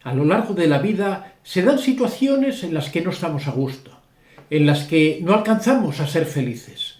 A lo largo de la vida se dan situaciones en las que no estamos a gusto, en las que no alcanzamos a ser felices.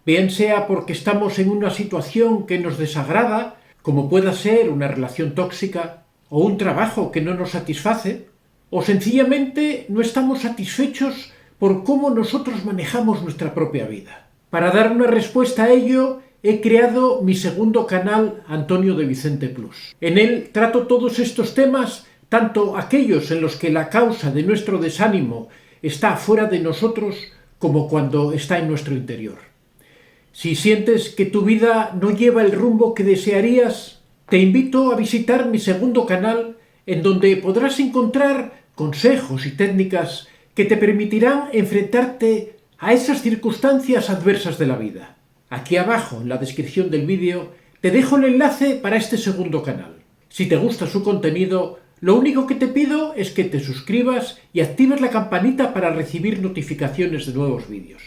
Bien sea porque estamos en una situación que nos desagrada, como pueda ser una relación tóxica o un trabajo que no nos satisface, o sencillamente no estamos satisfechos por cómo nosotros manejamos nuestra propia vida. Para dar una respuesta a ello, he creado mi segundo canal, Antonio de Vicente Plus. En él trato todos estos temas, tanto aquellos en los que la causa de nuestro desánimo está fuera de nosotros, como cuando está en nuestro interior. Si sientes que tu vida no lleva el rumbo que desearías, te invito a visitar mi segundo canal, en donde podrás encontrar consejos y técnicas que te permitirán enfrentarte a esas circunstancias adversas de la vida. Aquí abajo, en la descripción del vídeo, te dejo el enlace para este segundo canal. Si te gusta su contenido, lo único que te pido es que te suscribas y actives la campanita para recibir notificaciones de nuevos vídeos.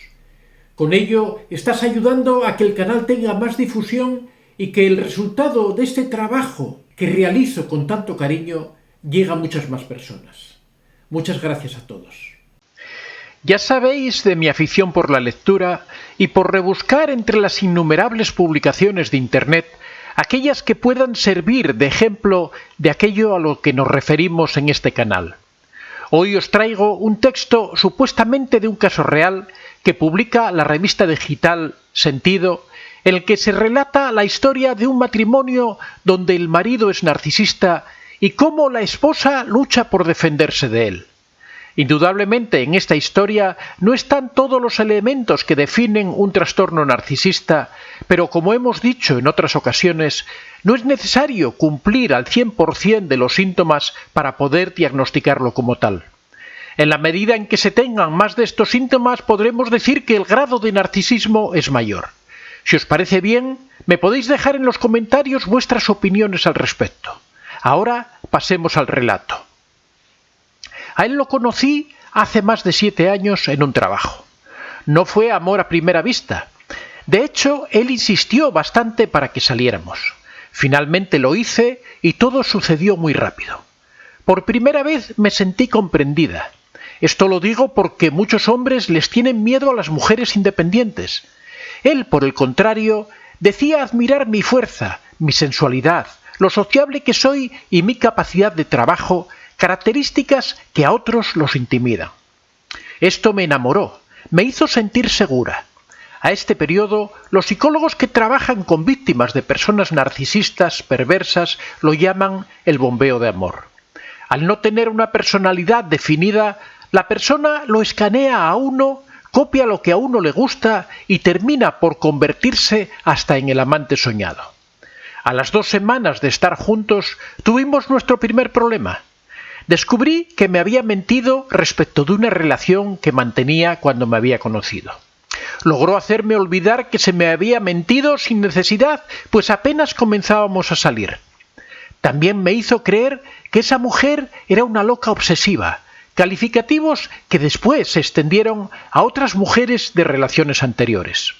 Con ello, estás ayudando a que el canal tenga más difusión y que el resultado de este trabajo que realizo con tanto cariño llegue a muchas más personas. Muchas gracias a todos. Ya sabéis de mi afición por la lectura y por rebuscar entre las innumerables publicaciones de Internet aquellas que puedan servir de ejemplo de aquello a lo que nos referimos en este canal. Hoy os traigo un texto supuestamente de un caso real que publica la revista digital Sentido, en el que se relata la historia de un matrimonio donde el marido es narcisista y cómo la esposa lucha por defenderse de él. Indudablemente en esta historia no están todos los elementos que definen un trastorno narcisista, pero como hemos dicho en otras ocasiones, no es necesario cumplir al 100% de los síntomas para poder diagnosticarlo como tal. En la medida en que se tengan más de estos síntomas, podremos decir que el grado de narcisismo es mayor. Si os parece bien, me podéis dejar en los comentarios vuestras opiniones al respecto. Ahora pasemos al relato. A él lo conocí hace más de 7 años en un trabajo. No fue amor a primera vista. De hecho, él insistió bastante para que saliéramos. Finalmente lo hice y todo sucedió muy rápido. Por primera vez me sentí comprendida. Esto lo digo porque muchos hombres les tienen miedo a las mujeres independientes. Él, por el contrario, decía admirar mi fuerza, mi sensualidad, lo sociable que soy y mi capacidad de trabajo, características que a otros los intimidan. Esto me enamoró, me hizo sentir segura. A este periodo, los psicólogos que trabajan con víctimas de personas narcisistas, perversas, lo llaman el bombeo de amor. Al no tener una personalidad definida, la persona lo escanea a uno, copia lo que a uno le gusta y termina por convertirse hasta en el amante soñado. A las 2 semanas de estar juntos, tuvimos nuestro primer problema. Descubrí que me había mentido respecto de una relación que mantenía cuando me había conocido. Logró hacerme olvidar que se me había mentido sin necesidad, pues apenas comenzábamos a salir. También me hizo creer que esa mujer era una loca obsesiva, calificativos que después se extendieron a otras mujeres de relaciones anteriores.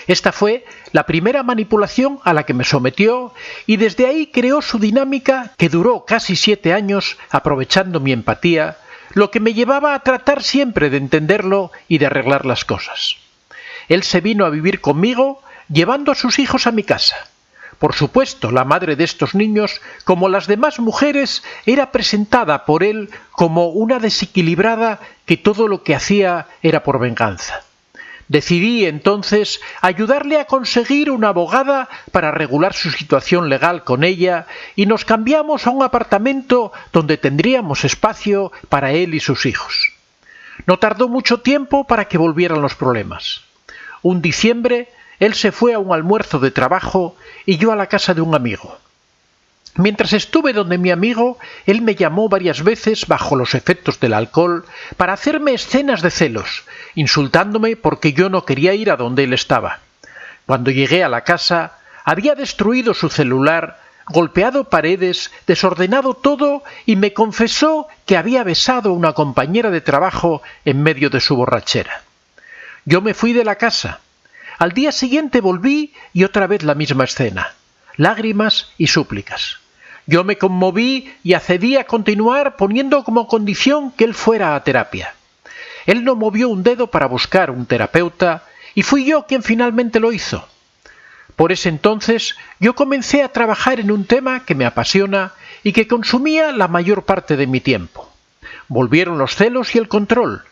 Esta fue la primera manipulación a la que me sometió y desde ahí creó su dinámica que duró casi 7 años aprovechando mi empatía, lo que me llevaba a tratar siempre de entenderlo y de arreglar las cosas. Él se vino a vivir conmigo llevando a sus hijos a mi casa. Por supuesto, la madre de estos niños, como las demás mujeres, era presentada por él como una desequilibrada que todo lo que hacía era por venganza. Decidí entonces ayudarle a conseguir una abogada para regular su situación legal con ella y nos cambiamos a un apartamento donde tendríamos espacio para él y sus hijos. No tardó mucho tiempo para que volvieran los problemas. Un diciembre, él se fue a un almuerzo de trabajo y yo a la casa de un amigo. Mientras estuve donde mi amigo, él me llamó varias veces bajo los efectos del alcohol para hacerme escenas de celos, insultándome porque yo no quería ir a donde él estaba. Cuando llegué a la casa, había destruido su celular, golpeado paredes, desordenado todo y me confesó que había besado a una compañera de trabajo en medio de su borrachera. Yo me fui de la casa. Al día siguiente volví y otra vez la misma escena, lágrimas y súplicas. Yo me conmoví y accedí a continuar poniendo como condición que él fuera a terapia. Él no movió un dedo para buscar un terapeuta y fui yo quien finalmente lo hizo. Por ese entonces yo comencé a trabajar en un tema que me apasiona y que consumía la mayor parte de mi tiempo. Volvieron los celos y el control.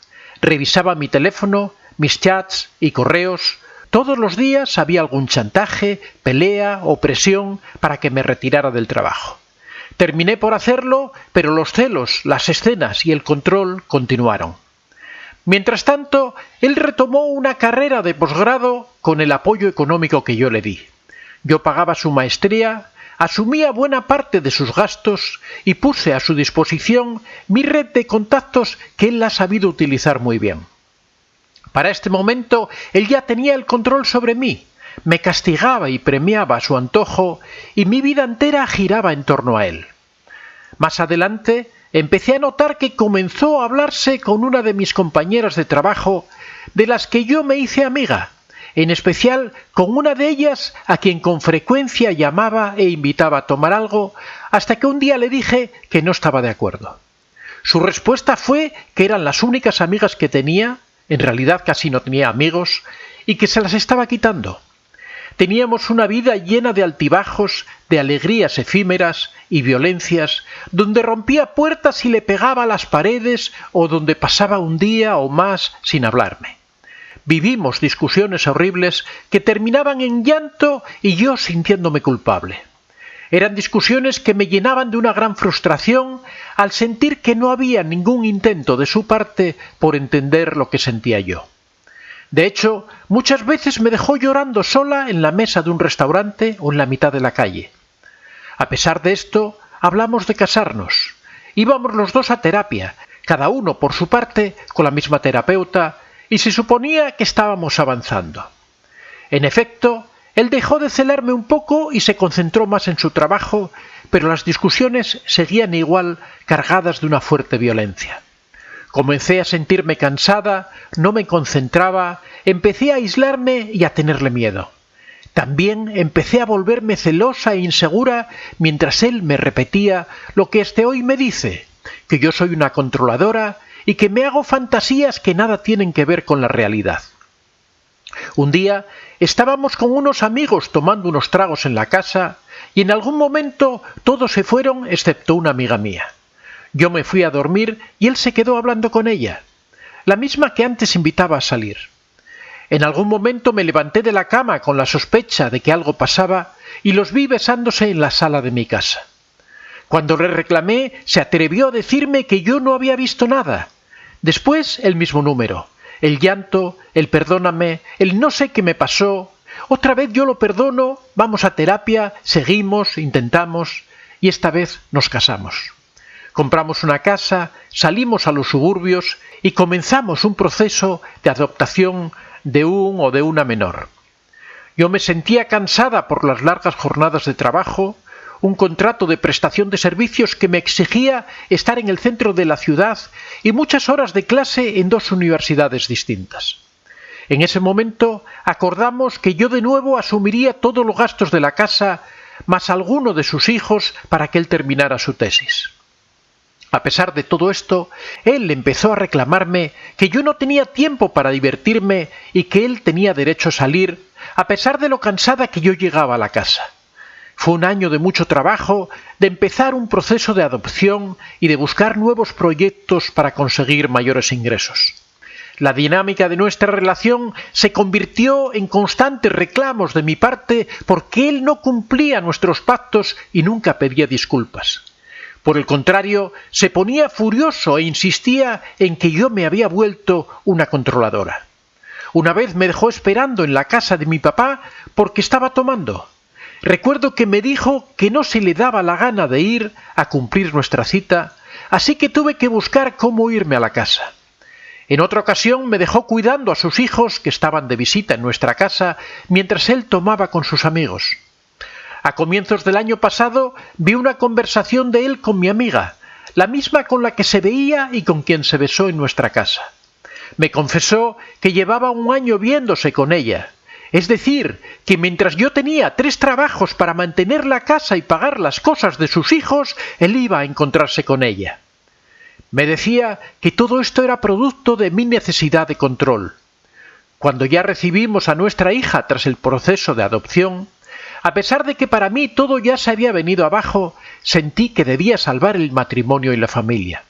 Revisaba mi teléfono, mis chats y correos. Todos los días había algún chantaje, pelea o presión para que me retirara del trabajo. Terminé por hacerlo, pero los celos, las escenas y el control continuaron. Mientras tanto, él retomó una carrera de posgrado con el apoyo económico que yo le di. Yo pagaba su maestría, asumía buena parte de sus gastos y puse a su disposición mi red de contactos que él ha sabido utilizar muy bien. Para este momento, él ya tenía el control sobre mí, me castigaba y premiaba a su antojo y mi vida entera giraba en torno a él. Más adelante, empecé a notar que comenzó a hablarse con una de mis compañeras de trabajo, de las que yo me hice amiga, en especial con una de ellas a quien con frecuencia llamaba e invitaba a tomar algo, hasta que un día le dije que no estaba de acuerdo. Su respuesta fue que eran las únicas amigas que tenía, en realidad casi no tenía amigos, y que se las estaba quitando. Teníamos una vida llena de altibajos, de alegrías efímeras y violencias, donde rompía puertas y le pegaba a las paredes o donde pasaba un día o más sin hablarme. Vivimos discusiones horribles que terminaban en llanto y yo sintiéndome culpable. Eran discusiones que me llenaban de una gran frustración al sentir que no había ningún intento de su parte por entender lo que sentía yo. De hecho, muchas veces me dejó llorando sola en la mesa de un restaurante o en la mitad de la calle. A pesar de esto, hablamos de casarnos. Íbamos los dos a terapia, cada uno por su parte, con la misma terapeuta, y se suponía que estábamos avanzando. En efecto, él dejó de celarme un poco y se concentró más en su trabajo, pero las discusiones seguían igual, cargadas de una fuerte violencia. Comencé a sentirme cansada, no me concentraba, empecé a aislarme y a tenerle miedo. También empecé a volverme celosa e insegura mientras él me repetía lo que hoy me dice, que yo soy una controladora y que me hago fantasías que nada tienen que ver con la realidad. Un día estábamos con unos amigos tomando unos tragos en la casa y en algún momento todos se fueron excepto una amiga mía. Yo me fui a dormir y él se quedó hablando con ella, la misma que antes invitaba a salir. En algún momento me levanté de la cama con la sospecha de que algo pasaba y los vi besándose en la sala de mi casa. Cuando le reclamé, se atrevió a decirme que yo no había visto nada. Después el mismo número, el llanto, el perdóname, el no sé qué me pasó. Otra vez yo lo perdono, vamos a terapia, seguimos, intentamos y esta vez nos casamos. Compramos una casa, salimos a los suburbios y comenzamos un proceso de adoptación de un o de una menor. Yo me sentía cansada por las largas jornadas de trabajo, un contrato de prestación de servicios que me exigía estar en el centro de la ciudad y muchas horas de clase en dos universidades distintas. En ese momento acordamos que yo de nuevo asumiría todos los gastos de la casa, más alguno de sus hijos para que él terminara su tesis. A pesar de todo esto, él empezó a reclamarme que yo no tenía tiempo para divertirme y que él tenía derecho a salir, a pesar de lo cansada que yo llegaba a la casa. Fue un año de mucho trabajo, de empezar un proceso de adopción y de buscar nuevos proyectos para conseguir mayores ingresos. La dinámica de nuestra relación se convirtió en constantes reclamos de mi parte porque él no cumplía nuestros pactos y nunca pedía disculpas. Por el contrario, se ponía furioso e insistía en que yo me había vuelto una controladora. Una vez me dejó esperando en la casa de mi papá porque estaba tomando. Recuerdo que me dijo que no se le daba la gana de ir a cumplir nuestra cita, así que tuve que buscar cómo irme a la casa. En otra ocasión me dejó cuidando a sus hijos que estaban de visita en nuestra casa mientras él tomaba con sus amigos. A comienzos del año pasado vi una conversación de él con mi amiga, la misma con la que se veía y con quien se besó en nuestra casa. Me confesó que llevaba un año viéndose con ella. Es decir, que mientras yo tenía 3 trabajos para mantener la casa y pagar las cosas de sus hijos, él iba a encontrarse con ella. Me decía que todo esto era producto de mi necesidad de control. Cuando ya recibimos a nuestra hija tras el proceso de adopción, a pesar de que para mí todo ya se había venido abajo, sentí que debía salvar el matrimonio y la familia.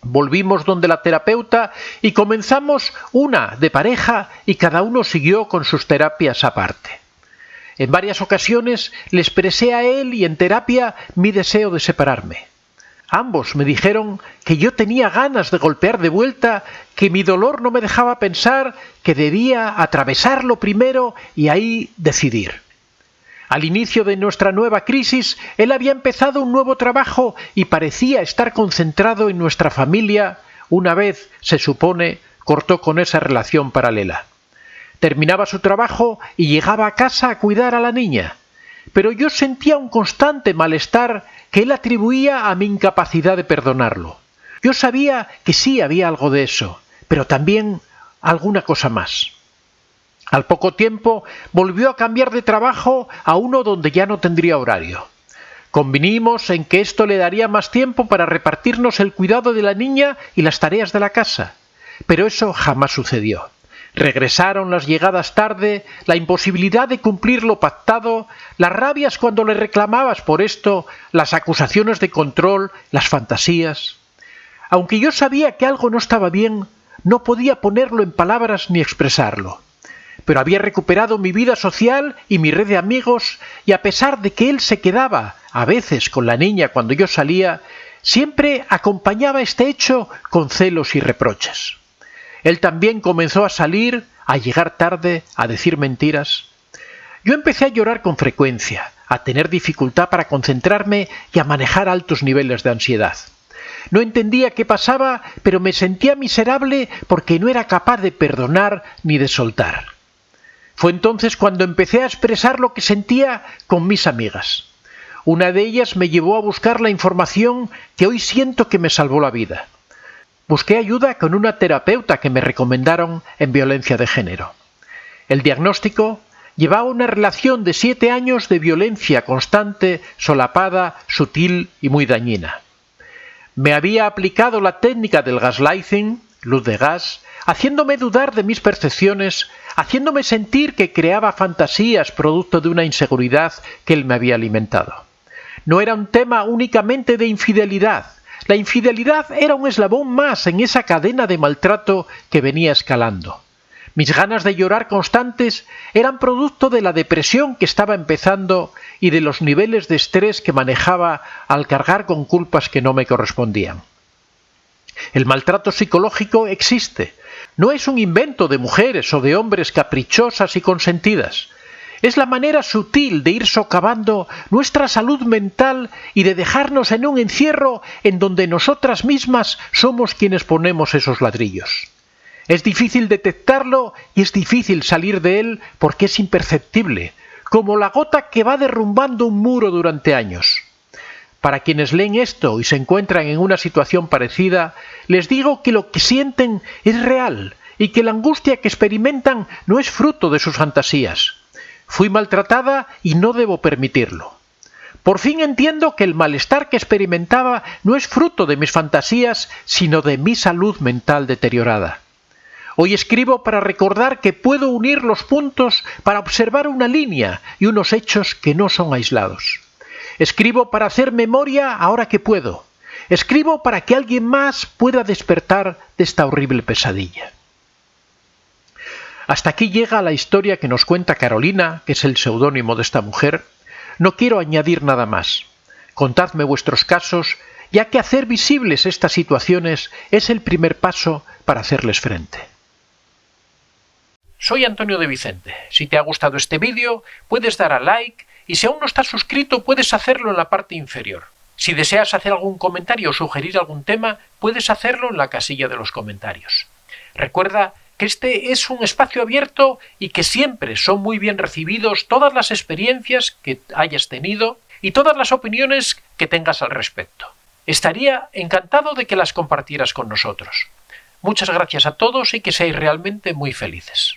Volvimos donde la terapeuta y comenzamos una de pareja y cada uno siguió con sus terapias aparte. En varias ocasiones le expresé a él y en terapia mi deseo de separarme. Ambos me dijeron que yo tenía ganas de golpear de vuelta, que mi dolor no me dejaba pensar, que debía atravesarlo primero y ahí decidir. Al inicio de nuestra nueva crisis, él había empezado un nuevo trabajo y parecía estar concentrado en nuestra familia. Una vez, se supone, cortó con esa relación paralela. Terminaba su trabajo y llegaba a casa a cuidar a la niña. Pero yo sentía un constante malestar que él atribuía a mi incapacidad de perdonarlo. Yo sabía que sí había algo de eso, pero también alguna cosa más. Al poco tiempo volvió a cambiar de trabajo a uno donde ya no tendría horario. Convinimos en que esto le daría más tiempo para repartirnos el cuidado de la niña y las tareas de la casa, pero eso jamás sucedió. Regresaron las llegadas tarde, la imposibilidad de cumplir lo pactado, las rabias cuando le reclamabas por esto, las acusaciones de control, las fantasías. Aunque yo sabía que algo no estaba bien, no podía ponerlo en palabras ni expresarlo. Pero había recuperado mi vida social y mi red de amigos, y a pesar de que él se quedaba a veces con la niña cuando yo salía, siempre acompañaba este hecho con celos y reproches. Él también comenzó a salir, a llegar tarde, a decir mentiras. Yo empecé a llorar con frecuencia, a tener dificultad para concentrarme y a manejar altos niveles de ansiedad. No entendía qué pasaba, pero me sentía miserable porque no era capaz de perdonar ni de soltar. Fue entonces cuando empecé a expresar lo que sentía con mis amigas. Una de ellas me llevó a buscar la información que hoy siento que me salvó la vida. Busqué ayuda con una terapeuta que me recomendaron en violencia de género. El diagnóstico llevaba una relación de 7 años de violencia constante, solapada, sutil y muy dañina. Me había aplicado la técnica del gaslighting, luz de gas, haciéndome dudar de mis percepciones, haciéndome sentir que creaba fantasías producto de una inseguridad que él me había alimentado. No era un tema únicamente de infidelidad. La infidelidad era un eslabón más en esa cadena de maltrato que venía escalando. Mis ganas de llorar constantes eran producto de la depresión que estaba empezando y de los niveles de estrés que manejaba al cargar con culpas que no me correspondían. El maltrato psicológico existe. No es un invento de mujeres o de hombres caprichosas y consentidas. Es la manera sutil de ir socavando nuestra salud mental y de dejarnos en un encierro en donde nosotras mismas somos quienes ponemos esos ladrillos. Es difícil detectarlo y es difícil salir de él porque es imperceptible, como la gota que va derrumbando un muro durante años. Para quienes leen esto y se encuentran en una situación parecida, les digo que lo que sienten es real y que la angustia que experimentan no es fruto de sus fantasías. Fui maltratada y no debo permitirlo. Por fin entiendo que el malestar que experimentaba no es fruto de mis fantasías, sino de mi salud mental deteriorada. Hoy escribo para recordar que puedo unir los puntos para observar una línea y unos hechos que no son aislados. Escribo para hacer memoria ahora que puedo. Escribo para que alguien más pueda despertar de esta horrible pesadilla. Hasta aquí llega la historia que nos cuenta Carolina, que es el seudónimo de esta mujer. No quiero añadir nada más. Contadme vuestros casos, ya que hacer visibles estas situaciones es el primer paso para hacerles frente. Soy Antonio de Vicente. Si te ha gustado este vídeo, puedes dar a like y si aún no estás suscrito, puedes hacerlo en la parte inferior. Si deseas hacer algún comentario o sugerir algún tema, puedes hacerlo en la casilla de los comentarios. Recuerda que este es un espacio abierto y que siempre son muy bien recibidos todas las experiencias que hayas tenido y todas las opiniones que tengas al respecto. Estaría encantado de que las compartieras con nosotros. Muchas gracias a todos y que seáis realmente muy felices.